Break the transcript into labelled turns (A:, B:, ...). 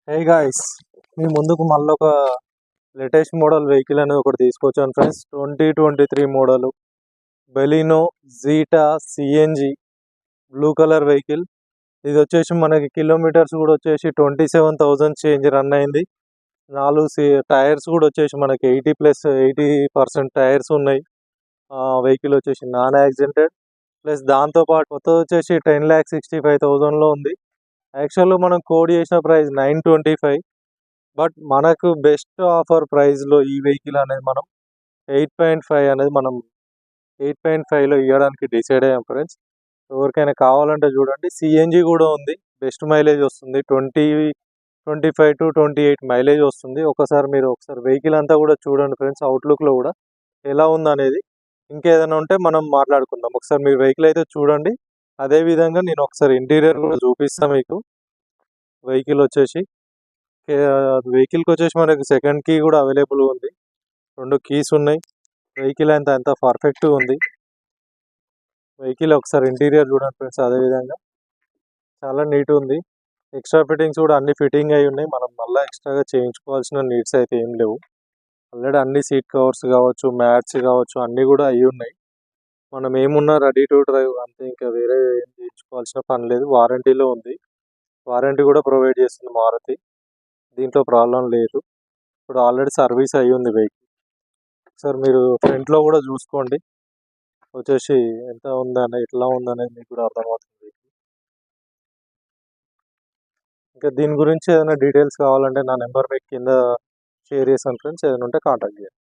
A: Hey guys, మీ ముందుకు మళ్ళీ ఒక లేటెస్ట్ మోడల్ వెహికల్ అనేది ఒకటి తీసుకొచ్చాను friends. 2023 model Baleno zeta CNG blue colour vehicle. ఇది వచ్చేసి మనకి కిలోమీటర్స్ కూడా వచ్చేసి 27,000 చేంజ్ రన్ అయింది. 4 టైర్స్ కూడా వచ్చేసి మనకి 80% టైర్స్ ఉన్నాయి. వెహికల్ వచ్చేసి నాన్ యాక్సిడెంటెడ్, ప్లస్ దాంతోపాటు కొత్తది వచ్చేసి 10,65,000లో ఉంది. యాక్చువల్గా మనం కోడ్ చేసిన ప్రైస్ 925, బట్ మనకు బెస్ట్ ఆఫర్ ప్రైస్లో ఈ వెహికల్ అనేది మనం 8.5 అనేది మనం 8.5లో ఇవ్వడానికి డిసైడ్ అయ్యాం ఫ్రెండ్స్. ఎవరికైనా కావాలంటే చూడండి. సిఎన్జి కూడా ఉంది, బెస్ట్ మైలేజ్ వస్తుంది, 25 to 28 మైలేజ్ వస్తుంది. ఒకసారి వెహికల్ అంతా కూడా చూడండి ఫ్రెండ్స్, అవుట్లుక్లో కూడా ఎలా ఉందనేది. ఇంకేదైనా ఉంటే మనం మాట్లాడుకుందాం. ఒకసారి మీరు వెహికల్ అయితే చూడండి. అదేవిధంగా నేను ఒకసారి ఇంటీరియర్ కూడా చూపిస్తాను మీకు. వెహికల్కి వచ్చేసి మనకి సెకండ్ కీ కూడా అవైలబుల్ ఉంది. 2 కీస్ ఉన్నాయి. వెహికల్ అంతా పర్ఫెక్ట్గా ఉంది. వెహికల్ ఒకసారి ఇంటీరియర్ చూడండి ఫ్రెండ్స్. అదేవిధంగా చాలా నీట్గా ఉంది. ఎక్స్ట్రా ఫిట్టింగ్స్ కూడా అన్ని ఫిట్టింగ్ అయి ఉన్నాయి. మనం మళ్ళీ ఎక్స్ట్రాగా చేయించుకోవాల్సిన నీడ్స్ అయితే ఏం లేవు. ఆల్రెడీ అన్ని సీట్ కవర్స్ కావచ్చు, మ్యాట్స్ కావచ్చు, అన్నీ కూడా అయి ఉన్నాయి. మనం ఏమున్నా రెడీ టు డ్రైవ్ అంతే, ఇంకా వేరే ఏం చేయించుకోవాల్సిన పని లేదు. వారంటీలో ఉంది. వారంటీ కూడా ప్రొవైడ్ చేస్తుంది మారుతి. దీంట్లో ప్రాబ్లం లేదు. ఇప్పుడు ఆల్రెడీ సర్వీస్ అయ్యి ఉంది వెహికల్. సార్ మీరు ఫ్రంట్లో కూడా చూసుకోండి. వచ్చేసి ఎంత ఎట్లా ఉందనేది మీకు కూడా అర్థమవుతుంది. ఇంకా దీని గురించి ఏదైనా డీటెయిల్స్ కావాలంటే నా నెంబర్ మీకు కింద షేర్ చేశాను ఫ్రెండ్స్. ఏదైనా ఉంటే కాంటాక్ట్ చేయండి.